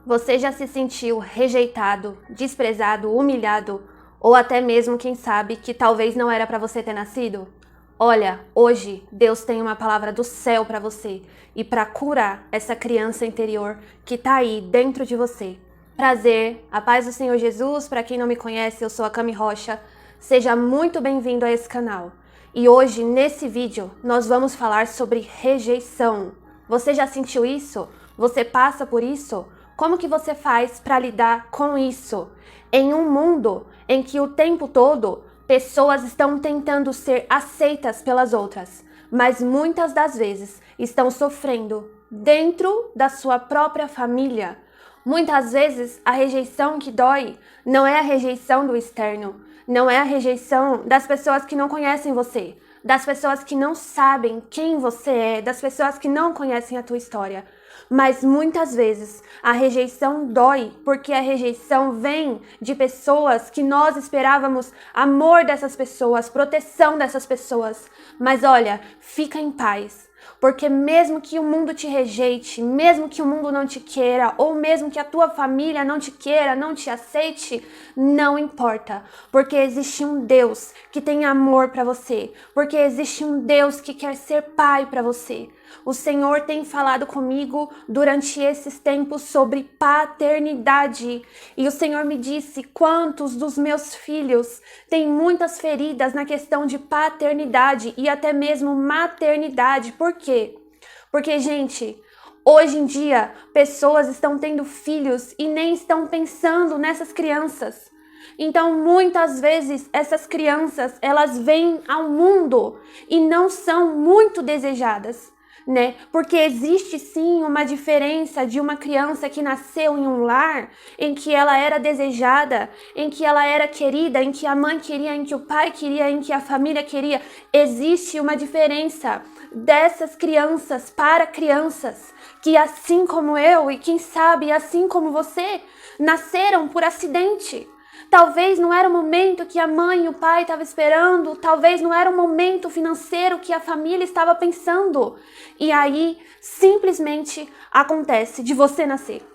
Você já se sentiu rejeitado, desprezado, humilhado ou até mesmo, quem sabe, que talvez não era para você ter nascido? Olha, hoje Deus tem uma palavra do céu para você e para curar essa criança interior que tá aí dentro de você. Prazer, a paz do Senhor Jesus. Para quem não me conhece, eu sou a Cami Rocha. Seja muito bem-vindo a esse canal. E hoje, nesse vídeo, nós vamos falar sobre rejeição. Você já sentiu isso? Você passa por isso? Como que você faz para lidar com isso? Em um mundo em que o tempo todo pessoas estão tentando ser aceitas pelas outras, mas muitas das vezes estão sofrendo dentro da sua própria família. Muitas vezes a rejeição que dói não é a rejeição do externo, não é a rejeição das pessoas que não conhecem você, das pessoas que não sabem quem você é, das pessoas que não conhecem a tua história. Mas muitas vezes a rejeição dói porque a rejeição vem de pessoas que nós esperávamos amor dessas pessoas, proteção dessas pessoas. Mas olha, fica em paz, porque mesmo que o mundo te rejeite, mesmo que o mundo não te queira, ou mesmo que a tua família não te queira, não te aceite, não importa, porque existe um Deus que tem amor para você, porque existe um Deus que quer ser pai para você. O Senhor tem falado comigo durante esses tempos sobre paternidade. E o Senhor me disse quantos dos meus filhos têm muitas feridas na questão de paternidade e até mesmo maternidade. Por quê? Porque, gente, hoje em dia, pessoas estão tendo filhos e nem estão pensando nessas crianças. Então, muitas vezes, essas crianças, elas vêm ao mundo e não são muito desejadas. Porque existe sim uma diferença de uma criança que nasceu em um lar em que ela era desejada, em que ela era querida, em que a mãe queria, em que o pai queria, em que a família queria. Existe uma diferença dessas crianças para crianças que, assim como eu e quem sabe assim como você, nasceram por acidente. Talvez não era o momento que a mãe e o pai estavam esperando, talvez não era o momento financeiro que a família estava pensando. E aí, simplesmente acontece de você nascer.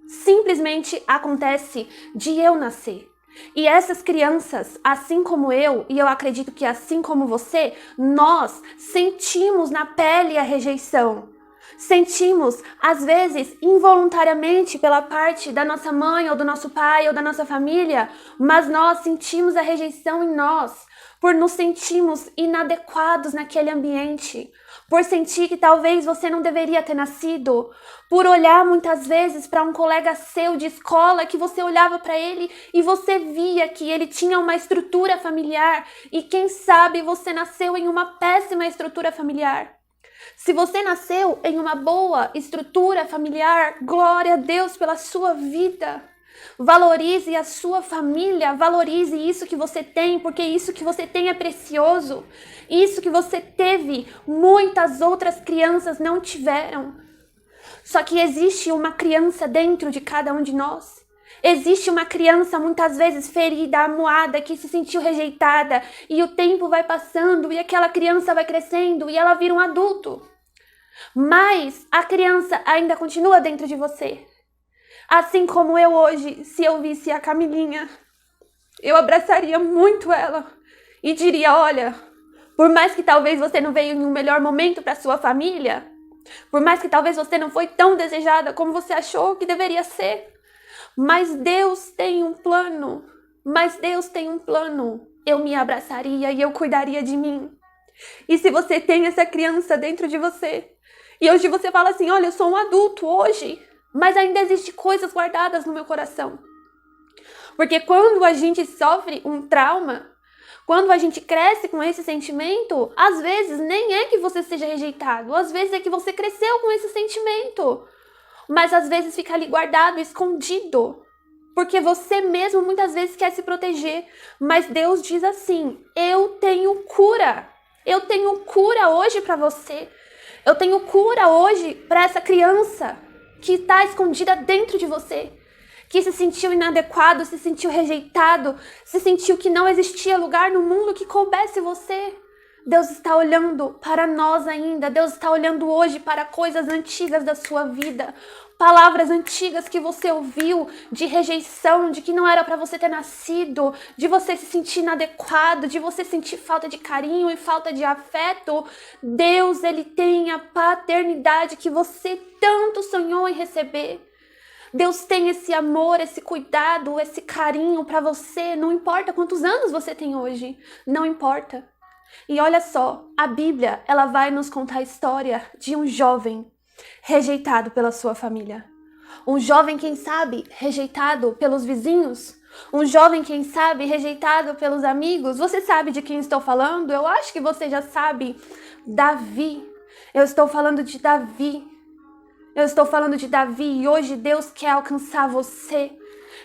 Simplesmente acontece de eu nascer. E essas crianças, assim como eu, e eu acredito que assim como você, nós sentimos na pele a rejeição. Sentimos, às vezes, involuntariamente pela parte da nossa mãe ou do nosso pai ou da nossa família, mas nós sentimos a rejeição em nós, por nos sentirmos inadequados naquele ambiente, por sentir que talvez você não deveria ter nascido, por olhar muitas vezes para um colega seu de escola que você olhava para ele e você via que ele tinha uma estrutura familiar e quem sabe você nasceu em uma péssima estrutura familiar. Se você nasceu em uma boa estrutura familiar, glória a Deus pela sua vida. Valorize a sua família, valorize isso que você tem, porque isso que você tem é precioso. Isso que você teve, muitas outras crianças não tiveram. Só que existe uma criança dentro de cada um de nós. Existe uma criança muitas vezes ferida, amuada, que se sentiu rejeitada e o tempo vai passando e aquela criança vai crescendo e ela vira um adulto. Mas a criança ainda continua dentro de você. Assim como eu hoje, se eu visse a Camilinha, eu abraçaria muito ela e diria, olha, por mais que talvez você não veio em um melhor momento para sua família, por mais que talvez você não foi tão desejada como você achou que deveria ser, mas Deus tem um plano, eu me abraçaria e eu cuidaria de mim. E se você tem essa criança dentro de você, e hoje você fala assim, olha, eu sou um adulto hoje, mas ainda existem coisas guardadas no meu coração. Porque quando a gente sofre um trauma, quando a gente cresce com esse sentimento, às vezes nem é que você seja rejeitado, às vezes é que você cresceu com esse sentimento. Mas às vezes fica ali guardado, escondido, porque você mesmo muitas vezes quer se proteger. Mas Deus diz assim, eu tenho cura hoje para você. Eu tenho cura hoje para essa criança que está escondida dentro de você, que se sentiu inadequado, se sentiu rejeitado, se sentiu que não existia lugar no mundo que coubesse você. Deus está olhando para nós ainda. Deus está olhando hoje para coisas antigas da sua vida. Palavras antigas que você ouviu de rejeição, de que não era para você ter nascido, de você se sentir inadequado, de você sentir falta de carinho e falta de afeto. Deus, ele tem a paternidade que você tanto sonhou em receber. Deus tem esse amor, esse cuidado, esse carinho para você. Não importa quantos anos você tem hoje, não importa. E olha só, a Bíblia, ela vai nos contar a história de um jovem rejeitado pela sua família. Um jovem, quem sabe, rejeitado pelos vizinhos. Um jovem, quem sabe, rejeitado pelos amigos. Você sabe de quem estou falando? Eu acho que você já sabe. Davi. Eu estou falando de Davi. Eu estou falando de Davi e hoje Deus quer alcançar você.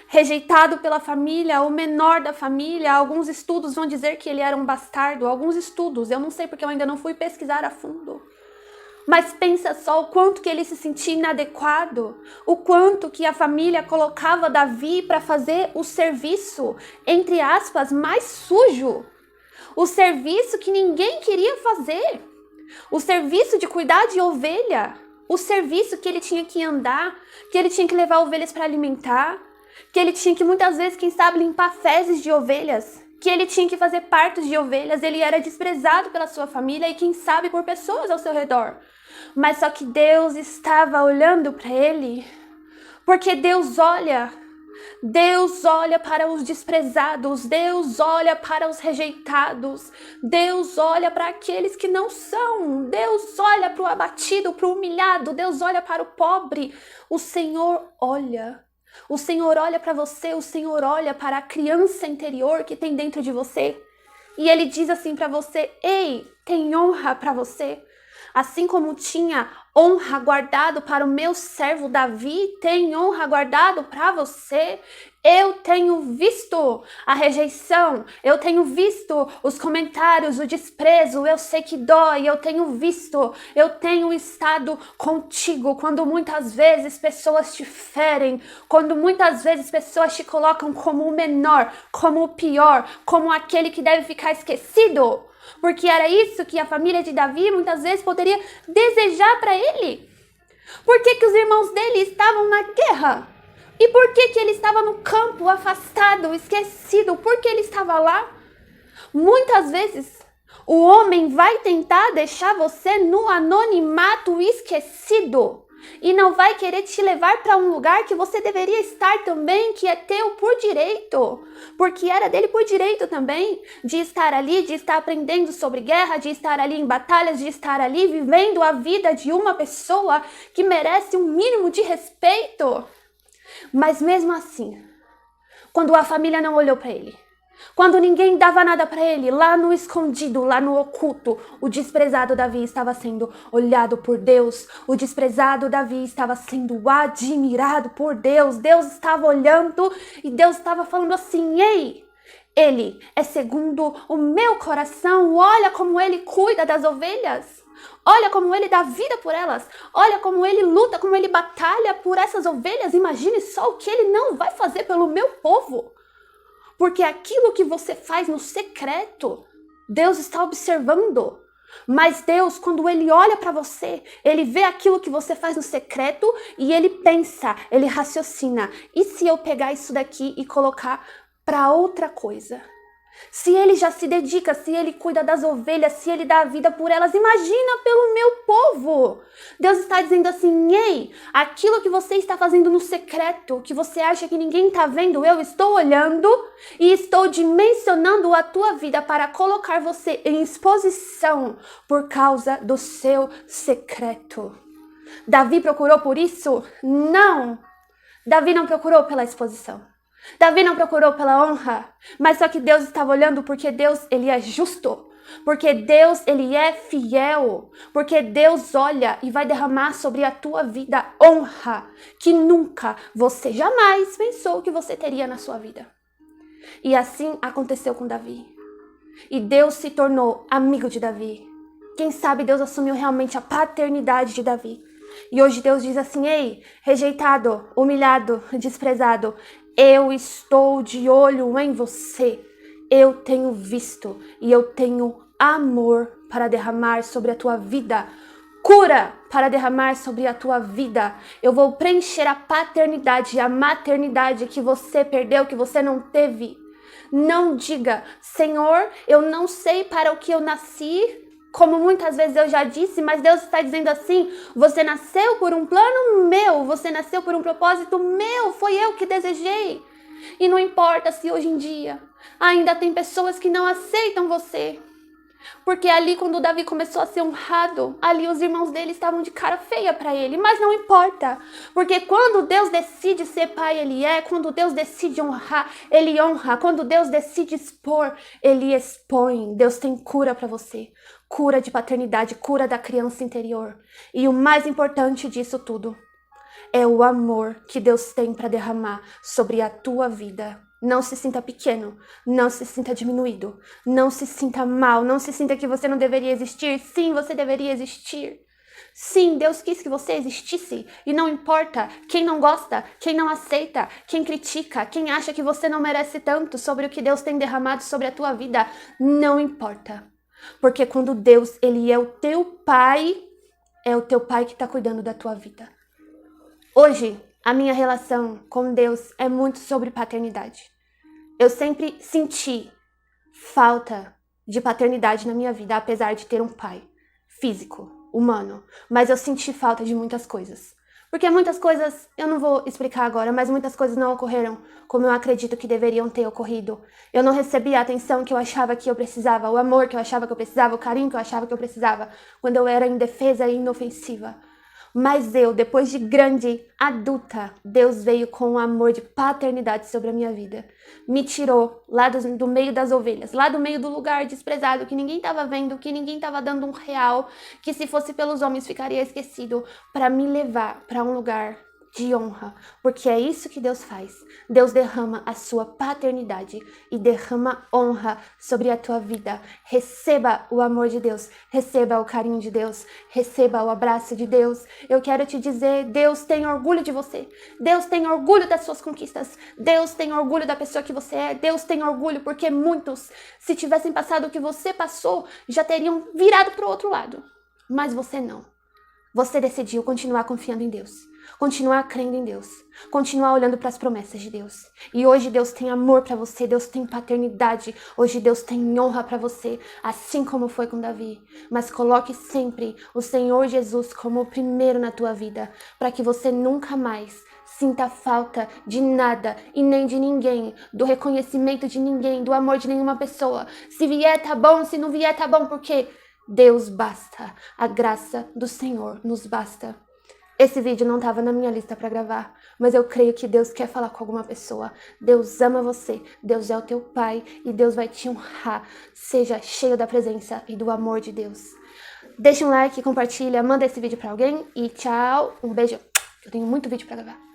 Rejeitado pela família, o menor da família. Alguns estudos vão dizer que ele era um bastardo. Alguns estudos, eu não sei porque eu ainda não fui pesquisar a fundo. Mas pensa só o quanto que ele se sentia inadequado. O quanto que a família colocava Davi para fazer o serviço, entre aspas, mais sujo. O serviço que ninguém queria fazer. O serviço de cuidar de ovelha. O serviço que ele tinha que andar, que ele tinha que levar ovelhas para alimentar, que ele tinha que muitas vezes, quem sabe, limpar fezes de ovelhas, que ele tinha que fazer partos de ovelhas. Ele era desprezado pela sua família e quem sabe por pessoas ao seu redor. Mas só que Deus estava olhando para ele, porque Deus olha para os desprezados, Deus olha para os rejeitados, Deus olha para aqueles que não são, Deus olha para o abatido, para o humilhado, Deus olha para o pobre. O Senhor olha para você, o Senhor olha para a criança interior que tem dentro de você. E Ele diz assim para você: ei, tem honra para você. Assim como tinha honra guardado para o meu servo Davi, tem honra guardado para você. Eu tenho visto a rejeição, eu tenho visto os comentários, o desprezo, eu sei que dói, eu tenho estado contigo quando muitas vezes pessoas te ferem, quando muitas vezes pessoas te colocam como o menor, como o pior, como aquele que deve ficar esquecido. Porque era isso que a família de Davi muitas vezes poderia desejar para ele. Por que os irmãos dele estavam na guerra? E por que ele estava no campo, afastado, esquecido? Por que ele estava lá? Muitas vezes o homem vai tentar deixar você no anonimato, esquecido. E não vai querer te levar para um lugar que você deveria estar também, que é teu por direito. Porque era dele por direito também, de estar ali, de estar aprendendo sobre guerra, de estar ali em batalhas, de estar ali vivendo a vida de uma pessoa que merece um mínimo de respeito. Mas mesmo assim, quando a família não olhou para ele, quando ninguém dava nada para ele, lá no escondido, lá no oculto, o desprezado Davi estava sendo olhado por Deus. O desprezado Davi estava sendo admirado por Deus. Deus estava olhando e Deus estava falando assim: ei, ele é segundo o meu coração. Olha como ele cuida das ovelhas. Olha como ele dá vida por elas. Olha como ele luta, como ele batalha por essas ovelhas. Imagine só o que ele não vai fazer pelo meu povo. Porque aquilo que você faz no secreto, Deus está observando. Mas Deus, quando Ele olha para você, Ele vê aquilo que você faz no secreto e Ele pensa, Ele raciocina. E se eu pegar isso daqui e colocar para outra coisa? Se Ele já se dedica, se Ele cuida das ovelhas, se Ele dá a vida por elas, imagina pelo meu povo. Deus está dizendo assim: ei, aquilo que você está fazendo no secreto, que você acha que ninguém está vendo, eu estou olhando e estou dimensionando a tua vida para colocar você em exposição por causa do seu secreto. Davi procurou por isso? Não. Davi não procurou pela exposição. Davi não procurou pela honra, mas só que Deus estava olhando porque Deus, ele é justo, porque Deus, ele é fiel, porque Deus olha e vai derramar sobre a tua vida honra que nunca, você jamais pensou que você teria na sua vida. E assim aconteceu com Davi. E Deus se tornou amigo de Davi. Quem sabe Deus assumiu realmente a paternidade de Davi. E hoje Deus diz assim: ei, rejeitado, humilhado, desprezado, eu estou de olho em você. Eu tenho visto e eu tenho amor para derramar sobre a tua vida. Cura para derramar sobre a tua vida. Eu vou preencher a paternidade, a maternidade que você perdeu, que você não teve. Não diga, Senhor, eu não sei para o que eu nasci, como muitas vezes eu já disse, mas Deus está dizendo assim, você nasceu por um plano meu, você nasceu por um propósito meu, foi eu que desejei. E não importa se hoje em dia ainda tem pessoas que não aceitam você. Porque ali quando Davi começou a ser honrado, ali os irmãos dele estavam de cara feia para ele, mas não importa, porque quando Deus decide ser pai, ele é, quando Deus decide honrar, ele honra, quando Deus decide expor, ele expõe. Deus tem cura para você, cura de paternidade, cura da criança interior, e o mais importante disso tudo é o amor que Deus tem para derramar sobre a tua vida. Não se sinta pequeno, não se sinta diminuído, não se sinta mal, não se sinta que você não deveria existir. Sim, você deveria existir. Sim, Deus quis que você existisse e não importa quem não gosta, quem não aceita, quem critica, quem acha que você não merece tanto sobre o que Deus tem derramado sobre a tua vida, não importa. Porque quando Deus, ele é o teu pai que está cuidando da tua vida. Hoje, a minha relação com Deus é muito sobre paternidade. Eu sempre senti falta de paternidade na minha vida, apesar de ter um pai físico, humano. Mas eu senti falta de muitas coisas. Porque muitas coisas, eu não vou explicar agora, mas muitas coisas não ocorreram como eu acredito que deveriam ter ocorrido. Eu não recebi a atenção que eu achava que eu precisava, o amor que eu achava que eu precisava, o carinho que eu achava que eu precisava, quando eu era indefesa e inofensiva. Mas eu, depois de grande, adulta, Deus veio com um amor de paternidade sobre a minha vida. Me tirou lá do meio das ovelhas, lá do meio do lugar desprezado, que ninguém estava vendo, que ninguém estava dando um real, que se fosse pelos homens ficaria esquecido, para me levar para um lugar de honra, porque é isso que Deus faz. Deus derrama a sua paternidade e derrama honra sobre a tua vida. Receba o amor de Deus, receba o carinho de Deus, receba o abraço de Deus. Eu quero te dizer, Deus tem orgulho de você, Deus tem orgulho das suas conquistas, Deus tem orgulho da pessoa que você é, Deus tem orgulho porque muitos, se tivessem passado o que você passou, já teriam virado para o outro lado, mas você não. Você decidiu continuar confiando em Deus, continuar crendo em Deus, continuar olhando para as promessas de Deus. E hoje Deus tem amor para você, Deus tem paternidade, hoje Deus tem honra para você, assim como foi com Davi. Mas coloque sempre o Senhor Jesus como o primeiro na tua vida, para que você nunca mais sinta falta de nada e nem de ninguém, do reconhecimento de ninguém, do amor de nenhuma pessoa. Se vier tá bom, se não vier tá bom, porque Deus basta, a graça do Senhor nos basta. Esse vídeo não estava na minha lista para gravar, mas eu creio que Deus quer falar com alguma pessoa. Deus ama você, Deus é o teu Pai e Deus vai te honrar. Seja cheio da presença e do amor de Deus. Deixa um like, compartilha, manda esse vídeo para alguém e tchau, um beijo. Eu tenho muito vídeo para gravar.